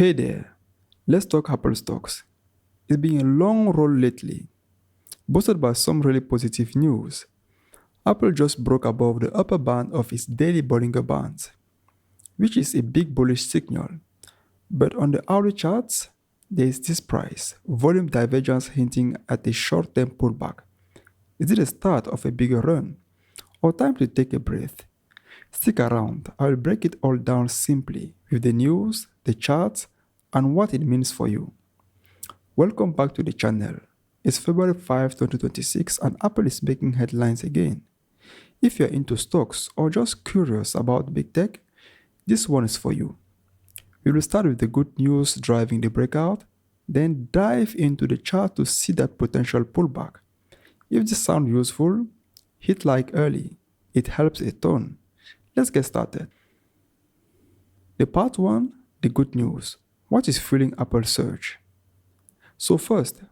Hey there, let's talk Apple stocks. It's been a long roll lately, boosted by some really positive news. Apple just broke above the upper band of its daily Bollinger Bands, which is a big bullish signal. But on the hourly charts, there is this price volume divergence hinting at a short term pullback. Is it the start of a bigger run or time to take a breath? Stick around, I will break it all down simply with the news, the charts, and what it means for you. Welcome back to the channel. It's February 5, 2026, and Apple is making headlines again. If you're into stocks or just curious about big tech, this one is for you. We will start with the good news driving the breakout, then dive into the chart to see that potential pullback. If this sounds useful, hit like early. It helps a ton. Let's get started. The part 1, the good news. What is fueling Apple's surge? So first,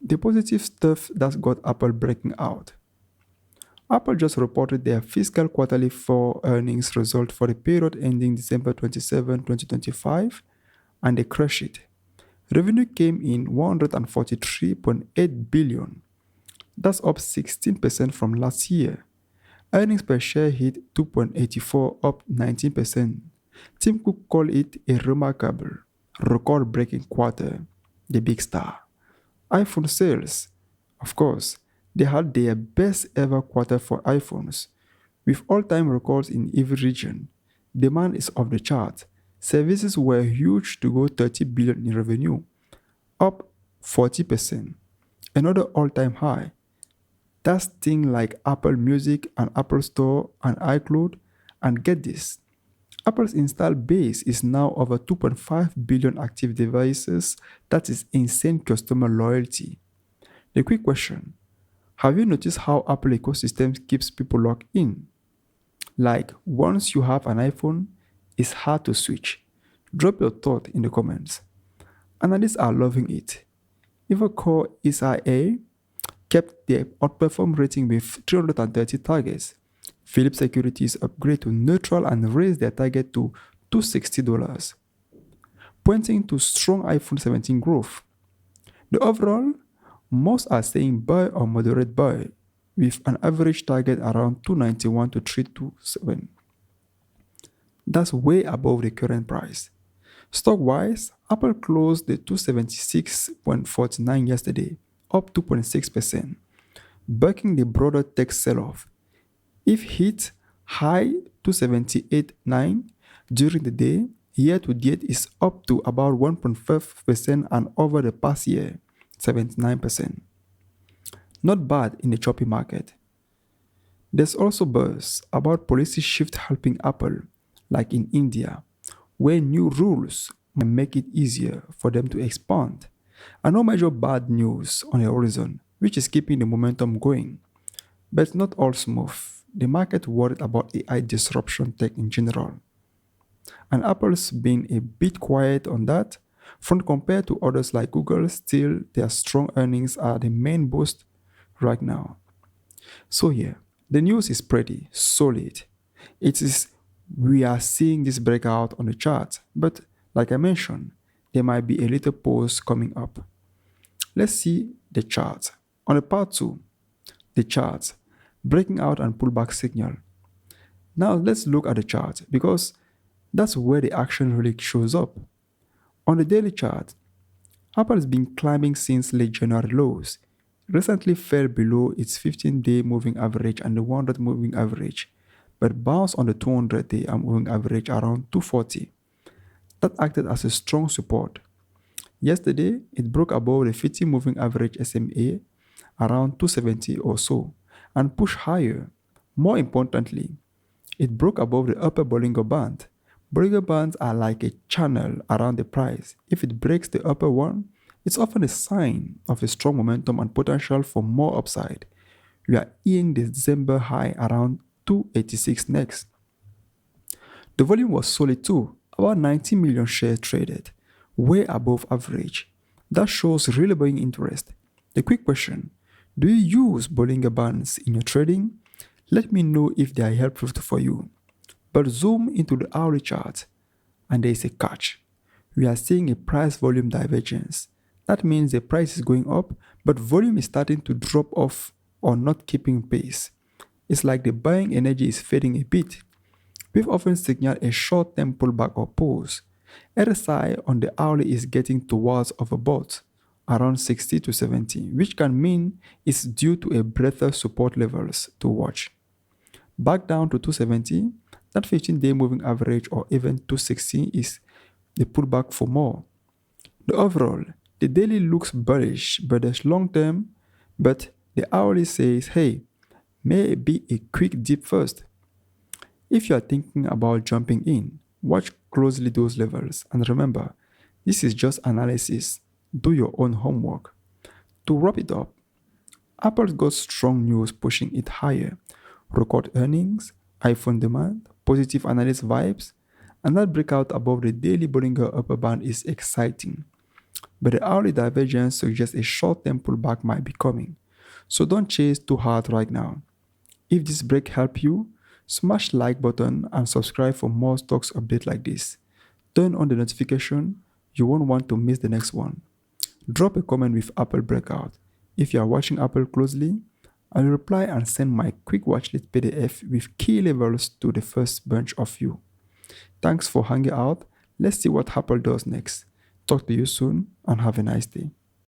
the positive stuff that got Apple breaking out. Apple just reported their fiscal quarterly 4 earnings result for the period ending December 27, 2025, and they crushed it. Revenue came in $143.8 billion. That's up 16% from last year. Earnings per share hit 2.84, up 19%. Tim Cook called it a remarkable, record-breaking quarter. The big star. iPhone sales. Of course, they had their best ever quarter for iPhones. With all-time records in every region, demand is off the chart. Services were huge to go $30 billion in revenue, up 40%. Another all-time high. That's things like Apple Music and Apple Store and iCloud. And get this, Apple's installed base is now over 2.5 billion active devices. That is insane customer loyalty. The quick question, have you noticed how Apple ecosystem keeps people locked in? Like, once you have an iPhone, it's hard to switch. Drop your thought in the comments. Analysts are loving it. Evercore SIA kept their outperform rating with 330 targets. Philips Securities upgrade to neutral and raised their target to $260, pointing to strong iPhone 17 growth. The overall, most are saying buy or moderate buy, with an average target around 291 to 327. That's way above the current price. Stock-wise, Apple closed the 276.49 yesterday, up 2.6%, bucking the broader tech sell-off. If hit high 278.9 during the day, year to date is up to about 1.5% and over the past year, 79%. Not bad in the choppy market. There's also buzz about policy shift helping Apple, like in India, where new rules might make it easier for them to expand. And no major bad news on the horizon, which is keeping the momentum going. But not all smooth. The market worried about AI disruption tech in general. And Apple's been a bit quiet on that front compared to others like Google. Still, their strong earnings are the main boost right now. So here, the news is pretty solid. We are seeing this breakout on the chart, but like I mentioned, there might be a little pause coming up. Let's see the chart. On the part 2, the chart, breaking out and pullback signal. Now let's look at the chart because that's where the action really shows up. On the daily chart, Apple has been climbing since late January lows. Recently fell below its 15-day moving average and the 100 moving average, but bounced on the 200-day moving average around 240. That acted as a strong support. Yesterday, it broke above the 50 moving average SMA around 270 or so and pushed higher. More importantly, it broke above the upper Bollinger Band. Bollinger Bands are like a channel around the price. If it breaks the upper one, it's often a sign of a strong momentum and potential for more upside. We are eyeing the December high around 286 next. The volume was solid too, about 90 million shares traded, way above average. That shows really buying interest. The quick question, do you use Bollinger Bands in your trading? Let me know if they are helpful for you. But zoom into the hourly chart, and there is a catch. We are seeing a price volume divergence. That means the price is going up, but volume is starting to drop off or not keeping pace. It's like the buying energy is fading a bit. We've often signaled a short-term pullback or pause. RSI on the hourly is getting towards overbought, around 60 to 70, which can mean it's due to a breadth support levels to watch. Back down to 270, that 15-day moving average or even 260 is the pullback for more. The overall, the daily looks bullish, but there's long term, but the hourly says, hey, maybe a quick dip first. If you are thinking about jumping in, watch closely those levels and remember, this is just analysis. Do your own homework. To wrap it up, Apple's got strong news pushing it higher. Record earnings, iPhone demand, positive analyst vibes, and that breakout above the daily Bollinger upper band is exciting. But the hourly divergence suggests a short-term pullback might be coming. So don't chase too hard right now. If this break helped you, smash the like button and subscribe for more stocks updates like this. Turn on the notification, you won't want to miss the next one. Drop a comment with Apple Breakout. If you are watching Apple closely, I'll reply and send my quick watchlist PDF with key levels to the first bunch of you. Thanks for hanging out. Let's see what Apple does next. Talk to you soon and have a nice day.